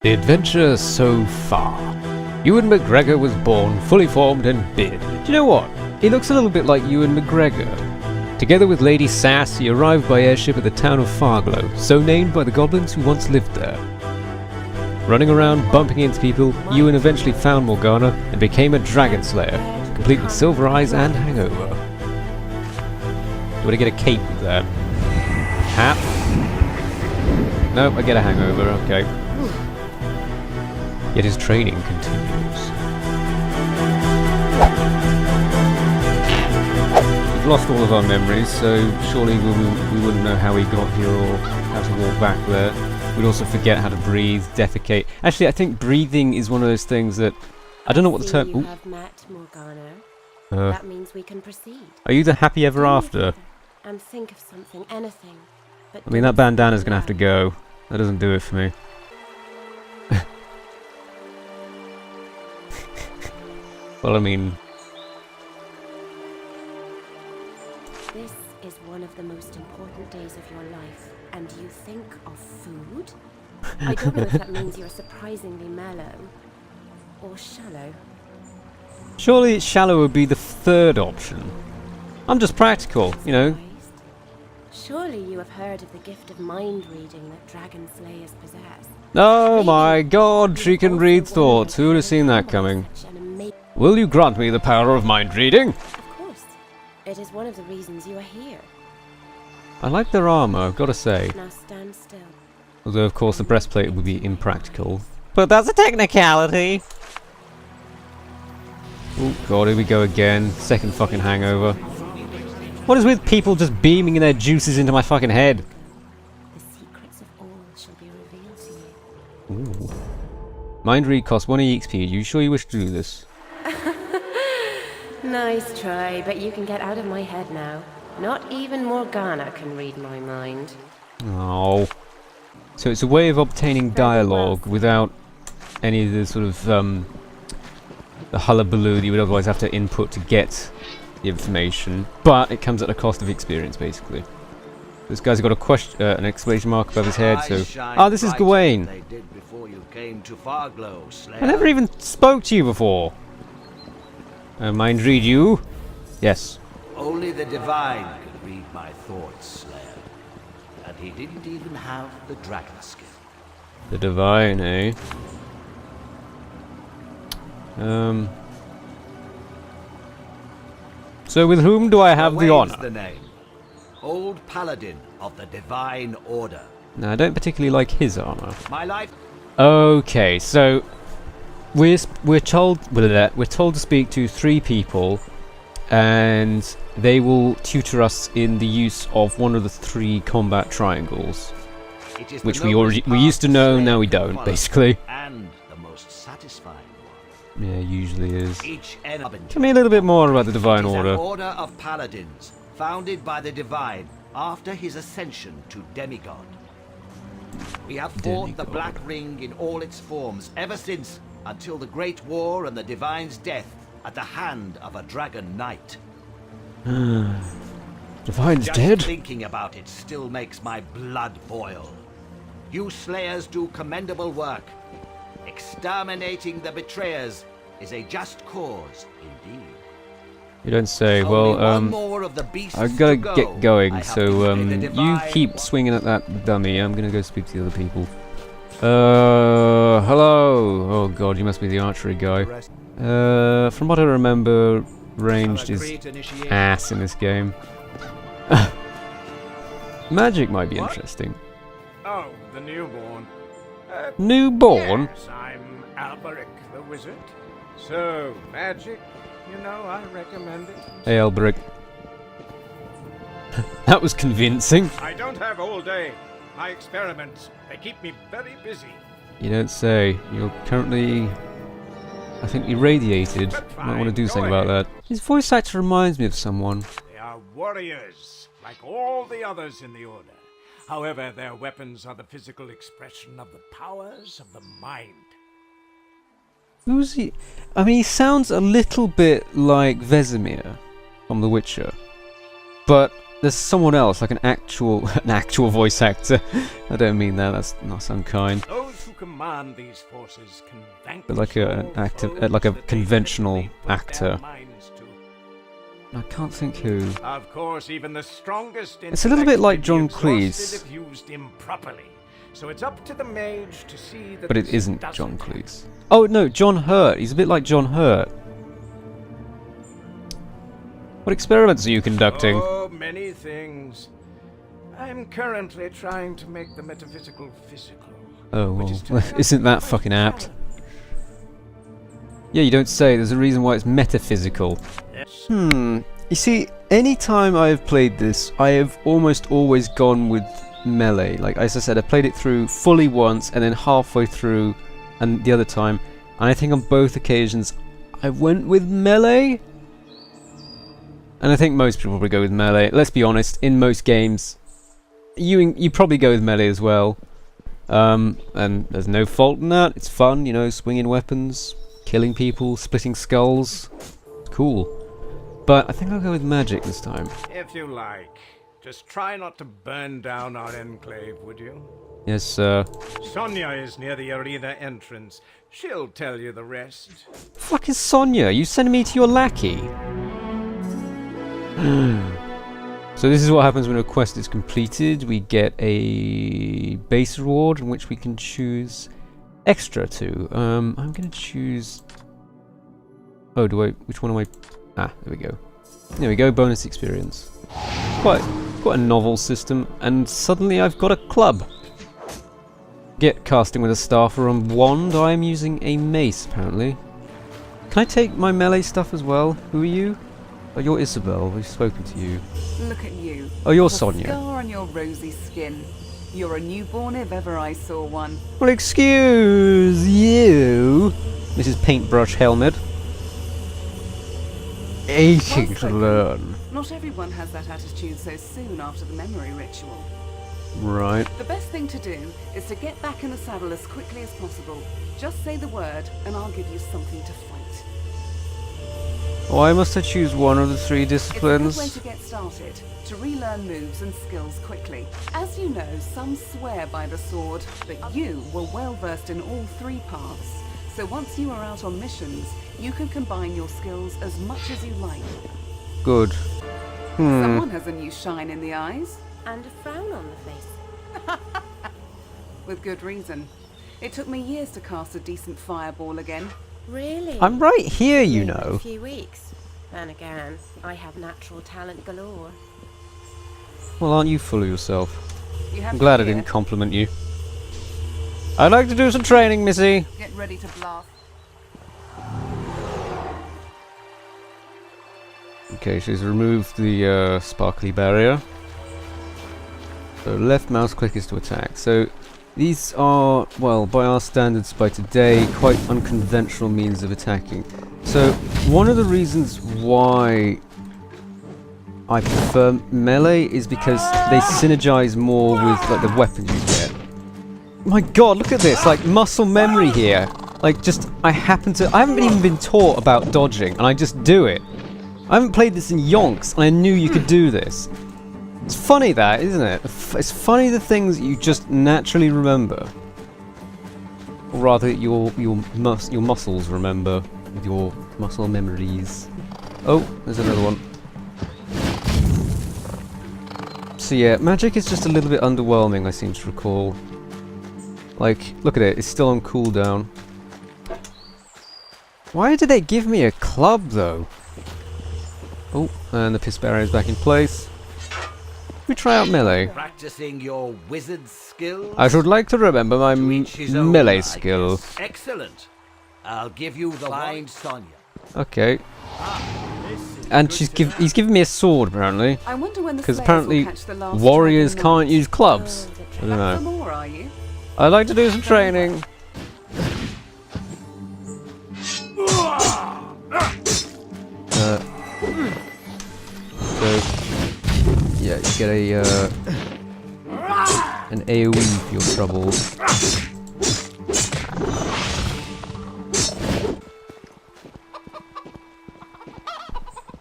The adventure so far. Ewan McGregor was born, fully formed and bearded. Do you know what? He looks a little bit like Ewan McGregor. Together with Lady Sass, he arrived by airship at the town of Farglow, so named by the goblins who once lived there. Running around, bumping into people, Ewan eventually found Morgana and became a dragon slayer, complete with silver eyes and hangover. Do I get a cape with that? Hat? Nope, I get a hangover, okay. Yet his training continues. We've lost all of our memories, so surely we wouldn't know how he got here or how to walk back there. We'd also forget how to breathe, defecate. Actually, I think breathing is one of those things that... I don't know what the term... You have met Morgana. That means we can proceed. Are you the happy ever after? And think of something, anything. But I mean, that bandana's gonna have to go. That doesn't do it for me. Well, I mean... This is one of the most important days of your life, and you think of food? I don't know if that means you're surprisingly mellow or shallow. Surely shallow would be the third option. I'm just practical, you know. Surely you have heard of the gift of mind reading that dragon slayers possess. Oh my god, she can read thoughts. Who would have seen that coming? Will you grant me the power of mind reading? Of course. It is one of the reasons you are here. I like their armor, I've got to say. Now stand still. Although, of course, the breastplate would be impractical. But that's a technicality! Oh god, here we go again. Second fucking hangover. What is with people just beaming their juices into my fucking head? The secrets of all shall be revealed to you. Ooh. Mind read costs 1 EXP. Are you sure you wish to do this? Nice try, but you can get out of my head now. Not even Morgana can read my mind. Oh. So it's a way of obtaining dialogue without any of the sort of, the hullabaloo that you would otherwise have to input to get the information, but it comes at a cost of experience, basically. This guy's got a question, an exclamation mark above his head, so... Ah, this is Gawain! I never even spoke to you before! Mind read you? Yes. Only the Divine could read my thoughts, Slayer. And he didn't even have the dragon skin. The Divine, eh? So with whom do I have the honor? The name. Old Paladin of the Divine Order. No, I don't particularly like his armor. My life. Okay, so we're told to speak to 3 people, and they will tutor us in the use of one of the 3 combat triangles, which we used to know, now we don't, basically. And the most satisfying one. Yeah, usually is. Tell me a little bit more about the Divine Order. An order of paladins, founded by the Divine after his ascension to demigod. We have fought the Black Ring in all its forms ever since, until the Great War and the Divine's death at the hand of a dragon knight. Divine's Just dead? Thinking about it still makes my blood boil. You Slayers do commendable work. Exterminating the betrayers is a just cause, indeed. You don't say. Well, I've got to get going, so you keep swinging at that dummy. I'm gonna go speak to the other people. Hello. Oh god, you must be the archery guy. From what I remember, ranged is ass in this game. Magic might be interesting. Oh, the newborn. Newborn? Yes, I'm Alberic the wizard. So, magic, you know, I recommend it. Hey, Alberic. That was convincing. I don't have all day. My experiments, they keep me very busy. You don't say. You're currently, I think, irradiated. You might want to do something about that. His voice actor reminds me of someone. They are warriors, like all the others in the Order. However, their weapons are the physical expression of the powers of the mind. Who's he? I mean, he sounds a little bit like Vesemir from The Witcher. But there's someone else, like an actual voice actor. I don't mean that, that's not unkind. Those who command these forces can vanquish But like like a conventional actor. I can't think who. Of course, even the strongest. It's a little bit like John Cleese. Cleese. If used improperly. So it's up to the mage to see that. But it isn't John Cleese. Oh no, John Hurt. He's a bit like John Hurt. What experiments are you conducting? Oh, many things. I'm currently trying to make the metaphysical physical. Oh well, isn't that fucking apt? Yeah, you don't say. There's a reason why it's metaphysical. You see, anytime I've played this, I have almost always gone with melee. Like, as I said, I played it through fully once, and then halfway through, and the other time. And I think on both occasions, I went with melee. And I think most people probably go with melee. Let's be honest, in most games, you probably go with melee as well. And there's no fault in that. It's fun, you know, swinging weapons, killing people, splitting skulls. It's cool. But I think I'll go with magic this time. If you like. Just try not to burn down our enclave, would you? Yes, sir. Sonia is near the arena entrance. She'll tell you the rest. Fuck is Sonia? You sending me to your lackey? So this is what happens when a quest is completed. We get a base reward in which we can choose extra to. I'm gonna choose. Oh, which one am I? Ah, there we go. There we go. Bonus experience. Quite a novel system, and suddenly I've got a club. Get casting with a staff or a wand. I am using a mace apparently. Can I take my melee stuff as well? Who are you? Oh, you're Isabel. We've spoken to you. Look at you. Oh, you're The Sonia. scar on your rosy skin. You're a newborn if ever I saw one. Well, excuse you, Mrs. Paintbrush Helmet. Aching to learn. Not everyone has that attitude so soon after the memory ritual. Right. The best thing to do is to get back in the saddle as quickly as possible. Just say the word and I'll give you something to fight. Why must I choose one of the three It's a disciplines? good way to get started, to relearn moves and skills quickly. As you know, some swear by the sword, but you were well versed in all three paths. So once you are out on missions, you can combine your skills as much as you like. Good. Someone has a new shine in the eyes, And a frown on the face. with good reason. It took me years to cast a decent fireball again. Really? I'm right here, you In a know. few weeks. And again, I have natural talent galore. Well, aren't you full of yourself? You have I'm glad I fear. didn't compliment you. I'd like to do some training, Missy. Get ready to blast. Okay, she's removed the sparkly barrier. So left mouse click is to attack. So these are, well, by our standards by today, quite unconventional means of attacking. So one of the reasons why I prefer melee is because they synergize more with like the weapons you get. My god, look at this, like muscle memory here. Like just, I haven't even been taught about dodging and I just do it. I haven't played this in yonks and I knew you could do this. It's funny that, isn't it? It's funny the things you just naturally remember. Or rather, your muscles remember with your muscle memories. Oh, there's another one. So yeah, magic is just a little bit underwhelming, I seem to recall. Like, look at it, it's still on cooldown. Why did they give me a club, though? Oh, and the piss barrier is back in place. We try out melee. Practicing your wizard skills? I should like to remember my To each his own, melee I skill. guess. Excellent. I'll give you the blind Sonia. Okay. And he's giving me a sword, apparently. I wonder when the Because slayers apparently will catch the last warriors traveling can't use clubs. Oh, the I don't Back for know. more, are you? I'd like to do some training. So, yeah, you get a an AoE for your troubles.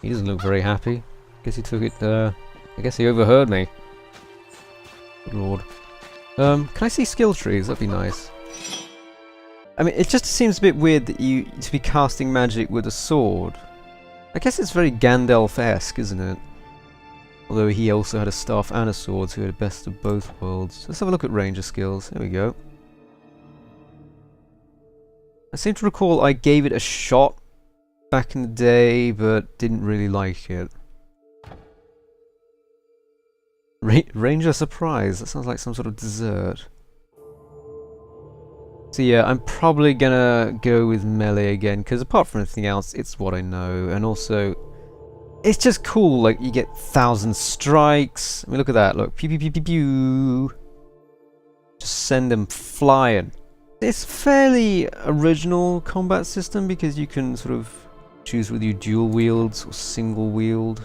He doesn't look very happy. Guess he took it. I guess he overheard me. Good lord. Can I see skill trees? That'd be nice. I mean, it just seems a bit weird that you to be casting magic with a sword. I guess it's very Gandalf-esque, isn't it? Although he also had a staff and a sword, so he had the best of both worlds. Let's have a look at ranger skills. There we go. I seem to recall I gave it a shot back in the day, but didn't really like it. Ranger surprise. That sounds like some sort of dessert. So yeah, I'm probably gonna go with melee again, because apart from anything else, it's what I know, and also it's just cool. Like, you get 1,000 strikes. I mean, look at that. Look, pew pew pew pew pew. Just send them flying. It's fairly original combat system because you can sort of choose whether you dual wields or single wield.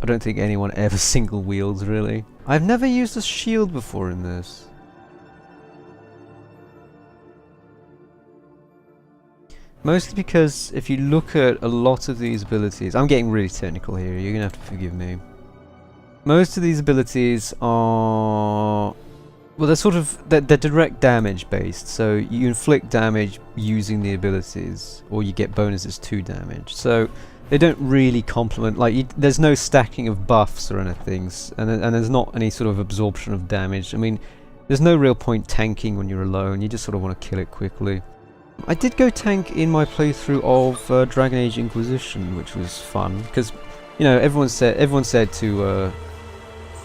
I don't think anyone ever single wields, really. I've never used a shield before in this. Mostly because if you look at a lot of these abilities, I'm getting really technical here, you're gonna have to forgive me. Most of these abilities are, well, they're sort of, they're direct damage based, so you inflict damage using the abilities, or you get bonuses to damage. So they don't really complement, like, there's no stacking of buffs or anything, and there's not any sort of absorption of damage. I mean, there's no real point tanking when you're alone, you just sort of want to kill it quickly. I did go tank in my playthrough of Dragon Age Inquisition, which was fun, because, you know, everyone said to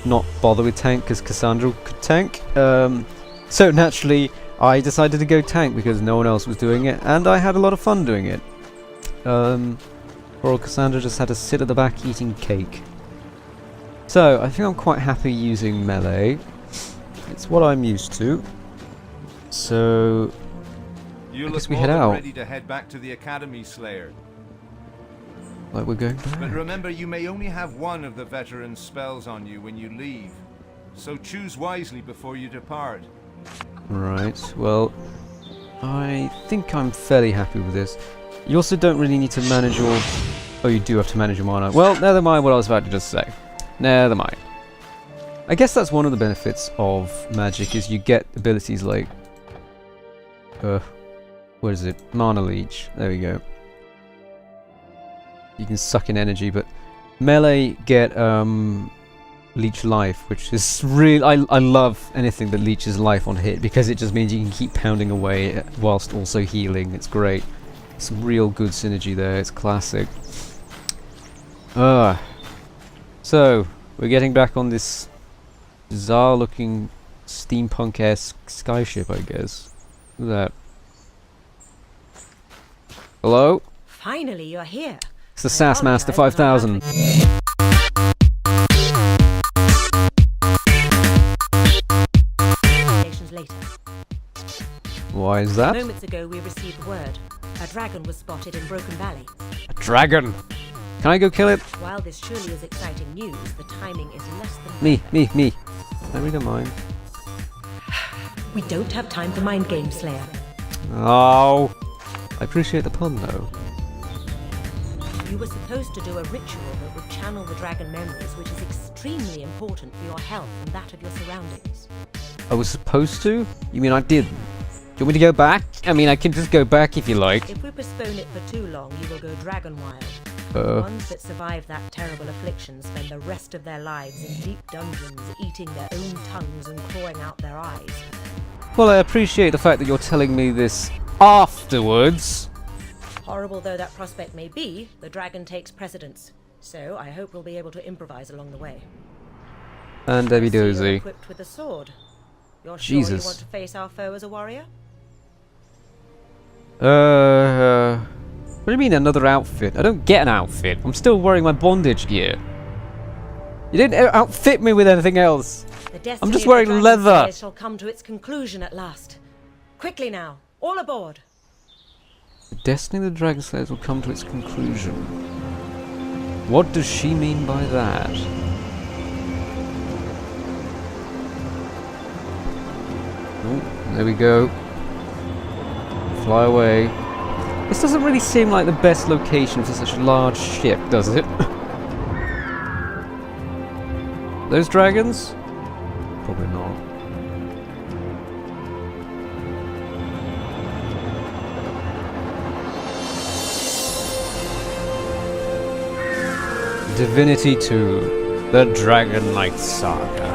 not bother with tank because Cassandra could tank. So naturally, I decided to go tank because no one else was doing it, and I had a lot of fun doing it. Poor old Cassandra just had to sit at the back eating cake. So I think I'm quite happy using melee. It's what I'm used to. So You I look guess we more head than out. ready to head back to the Academy, Slayer. Like we're going back. But remember, you may only have one of the veteran spells on you when you leave. So choose wisely before you depart. Right, well, I think I'm fairly happy with this. You also don't really need to manage your... Oh, you do have to manage your mana. Well, never mind what I was about to just say. Never mind. I guess that's one of the benefits of magic, is you get abilities like... what is it? Mana Leech. There we go. You can suck in energy, but melee get leech life, which is really... I love anything that leeches life on hit, because it just means you can keep pounding away whilst also healing. It's great. Some real good synergy there. It's classic. So we're getting back on this bizarre looking steampunk-esque skyship, I guess. Look at that. Hello? Finally, you're here. It's the Sass Master 5000. Later. Why is that? Moments ago, we received word. A dragon was spotted in Broken Valley. A dragon! Can I go kill it? While this surely is exciting news, the timing is less than Me. perfect. I really don't mind. We don't have time for mind games, Slayer. Oh! I appreciate the pun, though. You were supposed to do a ritual that would channel the dragon memories, which is extremely important for your health and that of your surroundings. I was supposed to? You mean I didn't? Do you want me to go back? I mean, I can just go back if you like. If we postpone it for too long, you will go dragon wild. The ones that survive that terrible affliction spend the rest of their lives in deep dungeons, eating their own tongues and clawing out their eyes. Well, I appreciate the fact that you're telling me this afterwards. Horrible though that prospect may be, the dragon takes precedence. So I hope we'll be able to improvise along the way. And Debbie I see you're Dozy. equipped with a sword. You're sure Jesus. you want to face our foe as a warrior? What do you mean another outfit? I don't get an outfit. I'm still wearing my bondage gear. You didn't outfit me with anything else. The destiny I'm just of the wearing dragon leather. slayers shall come to its conclusion at last. Quickly now, all aboard. The destiny of the Dragon Slayers will come to its conclusion. What does she mean by that? Oh, there we go. Fly away. This doesn't really seem like the best location for such a large ship, does it? Those dragons? Probably not. Divinity 2, The Dragon Knight Saga.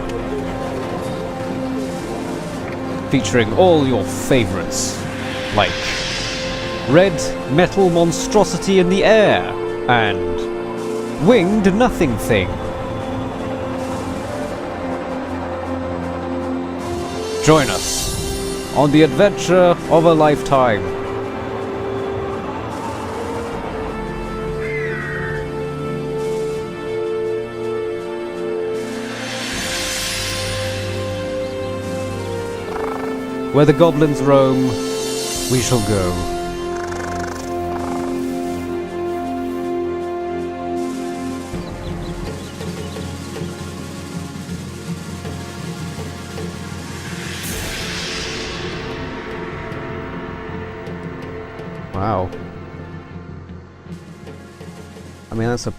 Featuring all your favorites, like Red Metal Monstrosity in the Air and Winged Nothing Thing. Join us on the adventure of a lifetime. Where the goblins roam, we shall go. Wow. I mean, that's a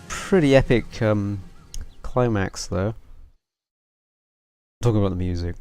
pretty epic climax, though. Talking about the music.